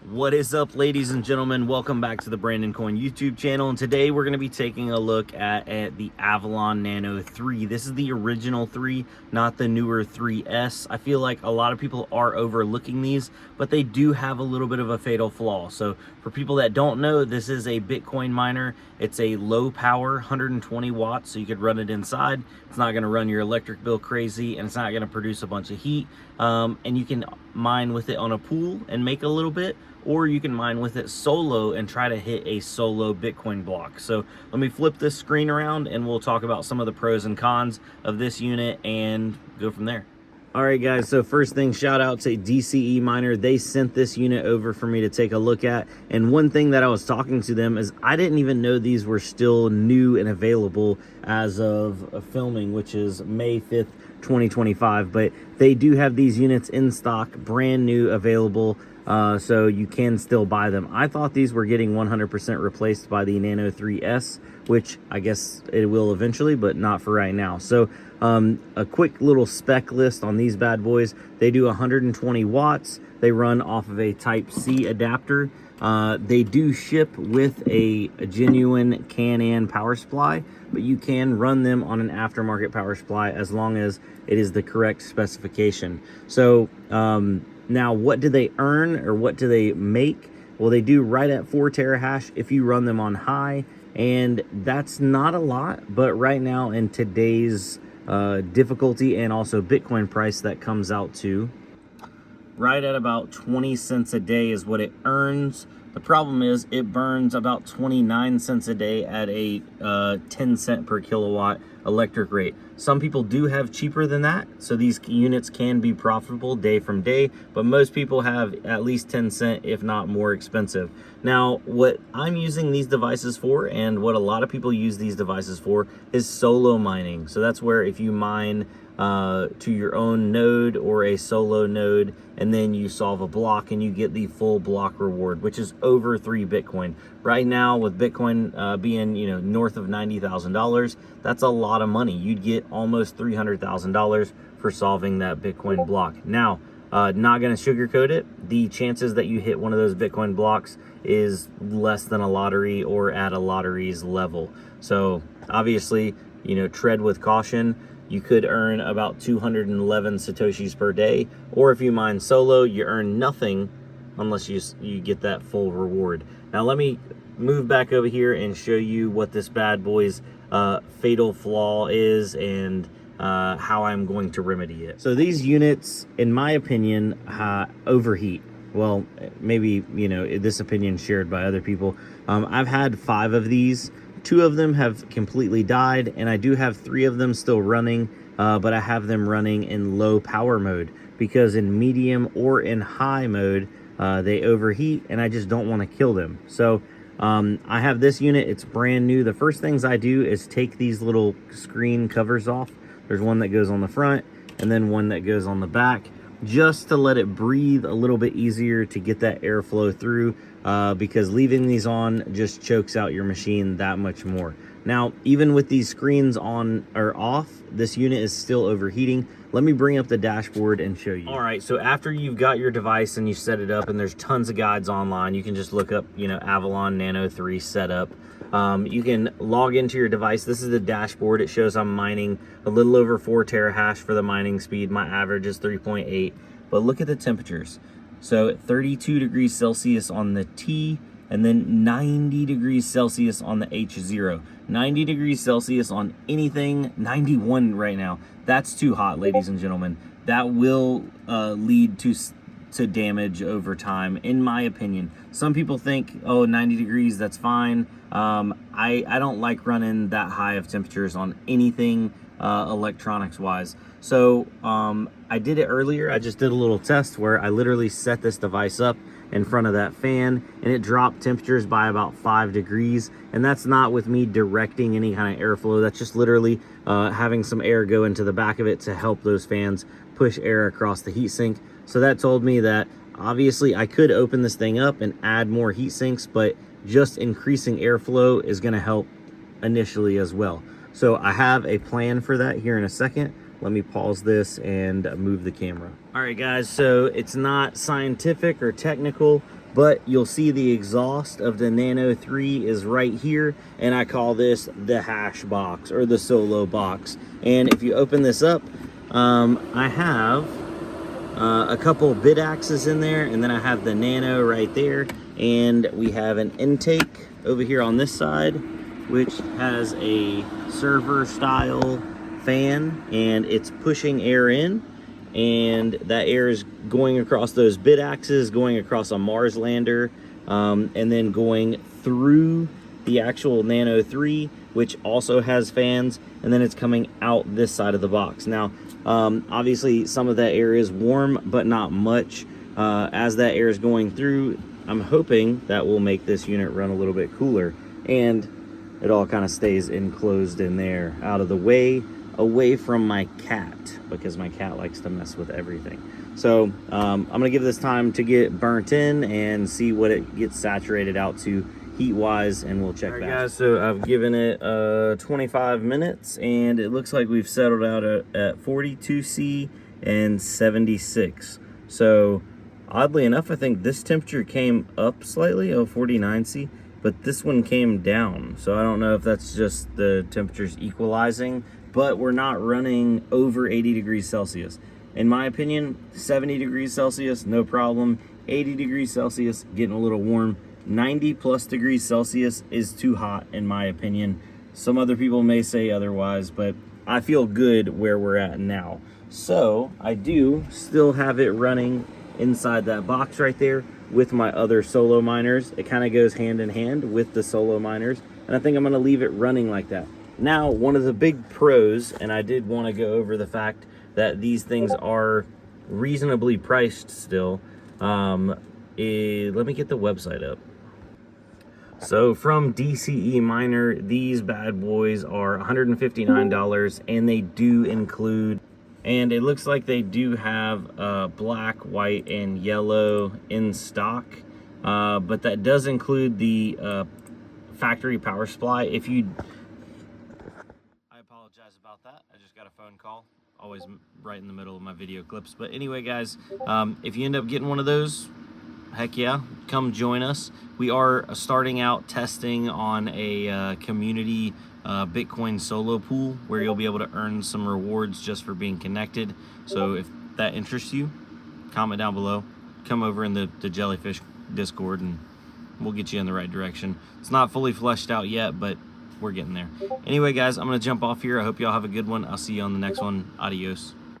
What is up, ladies and gentlemen? Welcome back to the Brandon Coin YouTube channel, and today we're going to be taking a look at the Avalon Nano 3. This is the original 3, not the newer 3S. I feel like a lot of people are overlooking these, but they do have a little bit of a fatal flaw. So for people that don't know, this is a Bitcoin miner. It's a low power, 120 watts, so you could run it inside. It's not going to run your electric bill crazy, and it's not going to produce a bunch of heat. And you can mine with it on a pool and make a little bit, or you can mine with it solo and try to hit a solo Bitcoin block. So let me flip this screen around and we'll talk about some of the pros and cons of this unit and go from there. All right, guys, so first thing, shout out to DCE Miner. They sent this unit over for me to take a look at. And one thing that I was talking to them is I didn't even know these were still new and available as of filming, which is May 5th, 2025. But they do have these units in stock, brand new, available. So you can still buy them. I thought these were getting 100% replaced by the Nano 3S, which I guess it will eventually, but not for right now. So a quick little spec list on these bad boys. They do 120 watts. They run off of a Type-C adapter. They do ship with a genuine Can-Am power supply, but you can run them on an aftermarket power supply as long as it is the correct specification. So now, what do they earn, or what do they make? Well, they do right at 4 terahash if you run them on high, and that's not a lot, but right now in today's difficulty and also Bitcoin price, that comes out to right at about 20 cents a day is what it earns. The problem is it burns about 29 cents a day at a 10 cent per kilowatt electric rate. Some people do have cheaper than that, so these units can be profitable day from day, but most people have at least 10 cent, if not more expensive. Now, what I'm using these devices for, and what a lot of people use these devices for, is solo mining. So that's where if you mine to your own node or a solo node, and then you solve a block and you get the full block reward, which is over 3 Bitcoin. Right now, with Bitcoin being north of $90,000, that's a lot of money. You'd get almost $300,000 for solving that Bitcoin block. Now, not going to sugarcoat it, the chances that you hit one of those Bitcoin blocks is less than a lottery or at a lottery's level. So obviously, tread with caution. You could earn about 211 Satoshis per day, or if you mine solo, you earn nothing unless you get that full reward. Now let me move back over here and show you what this bad boy's fatal flaw is and how I'm going to remedy it. So these units, in my opinion, overheat. Well, maybe, this opinion shared by other people. I've had 5 of these. 2 of them have completely died, and I do have 3 of them still running, but I have them running in low power mode because in medium or in high mode, they overheat, and I just don't want to kill them. So I have this unit. It's brand new. The first things I do is take these little screen covers off. There's one that goes on the front and then one that goes on the back, just to let it breathe a little bit easier, to get that airflow through, because leaving these on just chokes out your machine that much more. Now, even with these screens on or off, this unit is still overheating. Let me bring up the dashboard and show you. All right, so after you've got your device and you set it up, and there's tons of guides online, you can just look up, Avalon Nano 3 setup. You can log into your device. This is the dashboard. It shows I'm mining a little over 4 terahash for the mining speed. My average is 3.8, but look at the temperatures. So 32 degrees Celsius on the T, and then 90 degrees Celsius on the H0. 90 degrees Celsius on anything, 91 right now. That's too hot, ladies and gentlemen. That will lead to damage over time, in my opinion. Some people think, oh, 90 degrees, that's fine. I don't like running that high of temperatures on anything electronics wise. So I did it earlier. I just did a little test where I literally set this device up in front of that fan, and it dropped temperatures by about 5 degrees. And that's not with me directing any kind of airflow. That's just literally having some air go into the back of it to help those fans push air across the heatsink. So that told me that obviously I could open this thing up and add more heat sinks, but just increasing airflow is going to help initially as well. So I have a plan for that here in a second. Let me pause this and move the camera. All right, guys, so it's not scientific or technical, but you'll see the exhaust of the Nano 3 is right here, and I call this the hash box or the solo box. And if you open this up, I have a couple bit axes in there, and then I have the Nano right there, and we have an intake over here on this side, which has a server style fan, and it's pushing air in, and that air is going across those bit axes, going across a Mars lander, and then going through the actual Nano 3, which also has fans, and then it's coming out this side of the box. Now, obviously some of that air is warm, but not much. As that air is going through, I'm hoping that will make this unit run a little bit cooler, and it all kind of stays enclosed in there, out of the way, away from my cat, because my cat likes to mess with everything. So I'm gonna give this time to get burnt in and see what it gets saturated out to heat wise, and we'll check back. All right, guys, so I've given it 25 minutes, and it looks like we've settled out at 42C and 76. So oddly enough, I think this temperature came up slightly, 49C, but this one came down. So I don't know if that's just the temperatures equalizing, but we're not running over 80 degrees Celsius. In my opinion, 70 degrees Celsius, no problem. 80 degrees Celsius, getting a little warm. 90 plus degrees Celsius is too hot, in my opinion. Some other people may say otherwise, but I feel good where we're at now. So I do still have it running inside that box right there with my other solo miners. It kind of goes hand in hand with the solo miners, and I think I'm going to leave it running like that. Now, one of the big pros, and I did want to go over the fact that these things are reasonably priced still. Let me get the website up. So from DCE Miner, these bad boys are $159, and they do include, and it looks like they do have black, white, and yellow in stock, but that does include the factory power supply. If you, I apologize about that. I just got a phone call, always right in the middle of my video clips. But anyway, guys, if you end up getting one of those, heck yeah, come join us. We are starting out testing on a community Bitcoin solo pool where you'll be able to earn some rewards just for being connected. So if that interests you, comment down below. Come over in the Jellyfish Discord, and we'll get you in the right direction. It's not fully fleshed out yet, but we're getting there. Anyway, guys, I'm going to jump off here. I hope y'all have a good one. I'll see you on the next one. Adios.